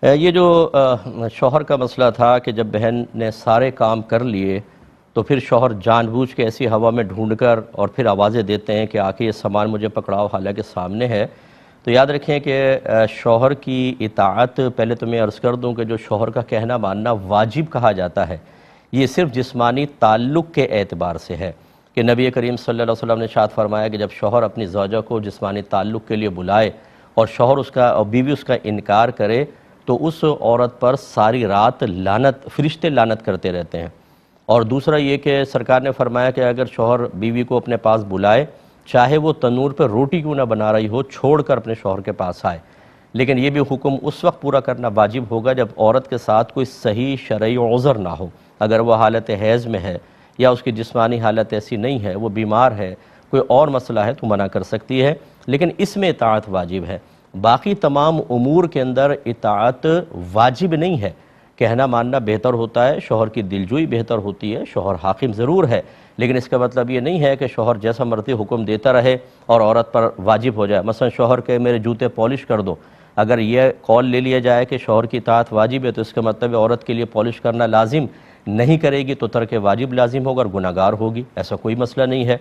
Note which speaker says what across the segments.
Speaker 1: یہ جو شوہر کا مسئلہ تھا کہ جب بہن نے سارے کام کر لیے تو پھر شوہر جان بوجھ کے ایسی ہوا میں ڈھونڈ کر اور پھر آوازیں دیتے ہیں کہ آ کے یہ سامان مجھے پکڑاؤ، حالانکہ سامنے ہے۔ تو یاد رکھیں کہ شوہر کی اطاعت، پہلے تو میں عرض کر دوں کہ جو شوہر کا کہنا ماننا واجب کہا جاتا ہے، یہ صرف جسمانی تعلق کے اعتبار سے ہے کہ نبی کریم صلی اللہ علیہ وسلم نے ارشاد فرمایا کہ جب شوہر اپنی زوجہ کو جسمانی تعلق کے لیے بلائے اور شوہر اس کا اور بیوی اس کا انکار کرے تو اس عورت پر ساری رات لعنت، فرشتے لعنت کرتے رہتے ہیں۔ اور دوسرا یہ کہ سرکار نے فرمایا کہ اگر شوہر بیوی کو اپنے پاس بلائے، چاہے وہ تنور پہ روٹی کیوں نہ بنا رہی ہو، چھوڑ کر اپنے شوہر کے پاس آئے، لیکن یہ بھی حکم اس وقت پورا کرنا واجب ہوگا جب عورت کے ساتھ کوئی صحیح شرعی عذر نہ ہو۔ اگر وہ حالت حیض میں ہے یا اس کی جسمانی حالت ایسی نہیں ہے، وہ بیمار ہے، کوئی اور مسئلہ ہے تو منع کر سکتی ہے، لیکن اس میں اطاعت واجب ہے۔ باقی تمام امور کے اندر اطاعت واجب نہیں ہے، کہنا ماننا بہتر ہوتا ہے، شوہر کی دلجوئی بہتر ہوتی ہے، شوہر حاکم ضرور ہے، لیکن اس کا مطلب یہ نہیں ہے کہ شوہر جیسا مرضی حکم دیتا رہے اور عورت پر واجب ہو جائے۔ مثلا شوہر کے میرے جوتے پالش کر دو، اگر یہ قول لے لیا جائے کہ شوہر کی اطاعت واجب ہے تو اس کا مطلب عورت کے لیے پالش کرنا لازم نہیں کرے گی تو ترک واجب لازم ہوگا اور گناہگار ہوگی، ایسا کوئی مسئلہ نہیں ہے۔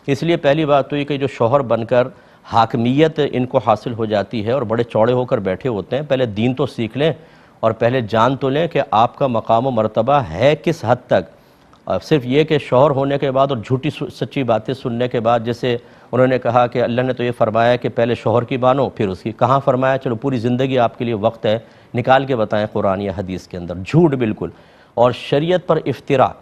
Speaker 1: اس لیے پہلی بات تو یہ کہ جو شوہر بن کر حاکمیت ان کو حاصل ہو جاتی ہے اور بڑے چوڑے ہو کر بیٹھے ہوتے ہیں، پہلے دین تو سیکھ لیں اور پہلے جان تو لیں کہ آپ کا مقام و مرتبہ ہے کس حد تک۔ صرف یہ کہ شوہر ہونے کے بعد اور جھوٹی سچی باتیں سننے کے بعد، جیسے انہوں نے کہا کہ اللہ نے تو یہ فرمایا کہ پہلے شوہر کی مانو پھر اس کی، کہاں فرمایا؟ چلو پوری زندگی آپ کے لیے وقت ہے، نکال کے بتائیں قرآن یا حدیث کے اندر۔ جھوٹ بالکل، اور شریعت پر افتراء،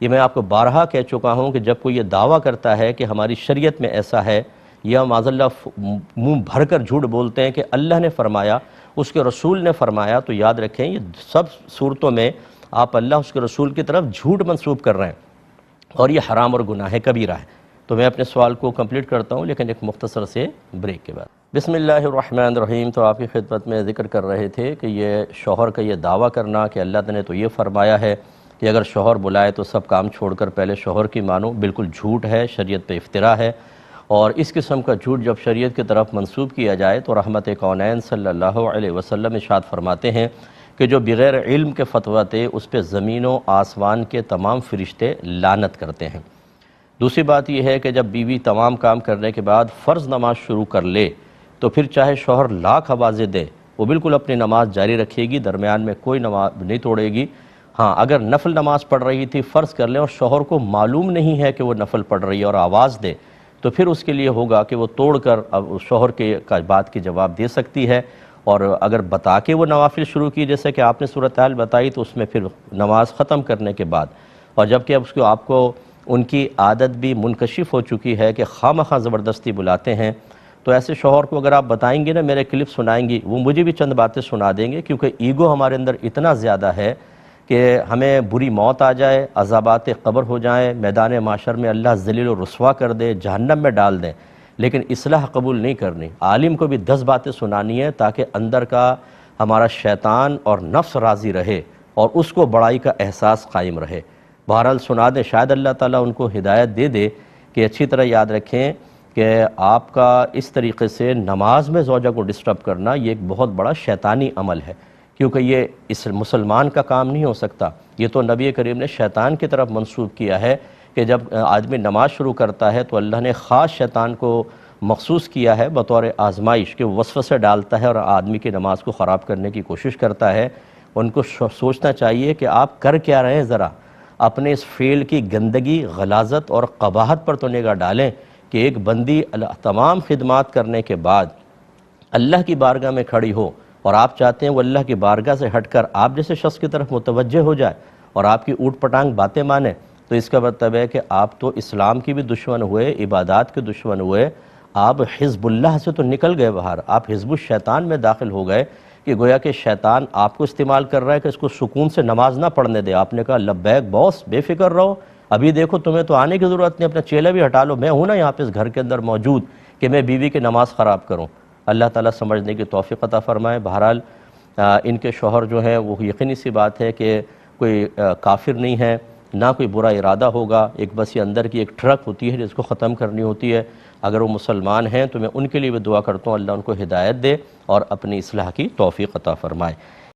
Speaker 1: یہ میں آپ کو بارہا کہہ چکا ہوں کہ جب کوئی یہ دعویٰ کرتا ہے کہ ہماری شریعت میں ایسا ہے، یا معاذ اللہ منہ بھر کر جھوٹ بولتے ہیں کہ اللہ نے فرمایا، اس کے رسول نے فرمایا، تو یاد رکھیں یہ سب صورتوں میں آپ اللہ اس کے رسول کی طرف جھوٹ منسوب کر رہے ہیں اور یہ حرام اور گناہ کبیرہ ہے۔ تو میں اپنے سوال کو کمپلیٹ کرتا ہوں لیکن ایک مختصر سے بریک کے بعد۔ بسم اللہ الرحمن الرحیم۔ تو آپ کی خدمت میں ذکر کر رہے تھے کہ یہ شوہر کا یہ دعویٰ کرنا کہ اللہ نے تو یہ فرمایا ہے کہ اگر شوہر بلائے تو سب کام چھوڑ کر پہلے شوہر کی مانو، بالکل جھوٹ ہے، شریعت پہ افتراء ہے۔ اور اس قسم کا جھوٹ جب شریعت کی طرف منسوب کیا جائے تو رحمت کونین صلی اللہ علیہ وسلم ارشاد فرماتے ہیں کہ جو بغیر علم کے فتویٰ تھے اس پہ زمین و آسمان کے تمام فرشتے لعنت کرتے ہیں۔ دوسری بات یہ ہے کہ جب بیوی تمام کام کرنے کے بعد فرض نماز شروع کر لے تو پھر چاہے شوہر لاکھ آوازیں دے، وہ بالکل اپنی نماز جاری رکھے گی، درمیان میں کوئی نماز نہیں توڑے گی۔ ہاں، اگر نفل نماز پڑھ رہی تھی، فرض کر لیں، اور شوہر کو معلوم نہیں ہے کہ وہ نفل پڑھ رہی ہے اور آواز دے، تو پھر اس کے لیے ہوگا کہ وہ توڑ کر اب شوہر کے بات کی جواب دے سکتی ہے، اور اگر بتا کے وہ نوافل شروع کی جیسے کہ آپ نے صورتحال بتائی تو اس میں پھر نماز ختم کرنے کے بعد، اور جبکہ اب اس کو آپ کو ان کی عادت بھی منکشف ہو چکی ہے کہ خواہ زبردستی بلاتے ہیں، تو ایسے شوہر کو اگر آپ بتائیں گے نا، میرے کلپ سنائیں گی، وہ مجھے بھی چند باتیں سنا دیں گے، کیونکہ ایگو ہمارے اندر اتنا زیادہ ہے کہ ہمیں بری موت آ جائے، عذابات قبر ہو جائیں، میدان معاشر میں اللہ ذلیل و رسوا کر دے، جہنم میں ڈال دیں، لیکن اصلاح قبول نہیں کرنی۔ عالم کو بھی 10 باتیں سنانی ہے تاکہ اندر کا ہمارا شیطان اور نفس راضی رہے اور اس کو بڑائی کا احساس قائم رہے۔ بہرحال سنا دیں، شاید اللہ تعالیٰ ان کو ہدایت دے دے کہ اچھی طرح یاد رکھیں کہ آپ کا اس طریقے سے نماز میں زوجہ کو ڈسٹرب کرنا یہ ایک بہت بڑا شیطانی عمل ہے، کیونکہ یہ اس مسلمان کا کام نہیں ہو سکتا، یہ تو نبی کریم نے شیطان کی طرف منسوب کیا ہے کہ جب آدمی نماز شروع کرتا ہے تو اللہ نے خاص شیطان کو مخصوص کیا ہے بطور آزمائش کہ وسوسے ڈالتا ہے اور آدمی کی نماز کو خراب کرنے کی کوشش کرتا ہے۔ ان کو سوچنا چاہیے کہ آپ کر کیا رہے ہیں، ذرا اپنے اس فعل کی گندگی، غلاظت اور قباحت پر تو نگاہ ڈالیں کہ ایک بندی تمام خدمات کرنے کے بعد اللہ کی بارگاہ میں کھڑی ہو اور آپ چاہتے ہیں وہ اللہ کی بارگاہ سے ہٹ کر آپ جیسے شخص کی طرف متوجہ ہو جائے اور آپ کی اوٹ پٹانگ باتیں مانے، تو اس کا مطلب ہے کہ آپ تو اسلام کی بھی دشمن ہوئے، عبادات کے دشمن ہوئے، آپ حزب اللہ سے تو نکل گئے باہر، آپ حزب الشیطان میں داخل ہو گئے کہ گویا کہ شیطان آپ کو استعمال کر رہا ہے کہ اس کو سکون سے نماز نہ پڑھنے دے۔ آپ نے کہا لبیک باس، بے فکر رہو، ابھی دیکھو تمہیں تو آنے کی ضرورت نہیں، اپنا چیلہ بھی ہٹا لو، میں ہوں نا یہاں پہ اس گھر کے اندر موجود کہ میں بیوی کی نماز خراب کروں۔ اللہ تعالیٰ سمجھنے کی توفیق عطا فرمائے۔ بہرحال ان کے شوہر جو ہیں وہ یقینی سی بات ہے کہ کوئی کافر نہیں ہے، نہ کوئی برا ارادہ ہوگا، ایک بس یہ اندر کی ایک ٹرک ہوتی ہے جس کو ختم کرنی ہوتی ہے۔ اگر وہ مسلمان ہیں تو میں ان کے لیے بھی دعا کرتا ہوں اللہ ان کو ہدایت دے اور اپنی اصلاح کی توفیق عطا فرمائے۔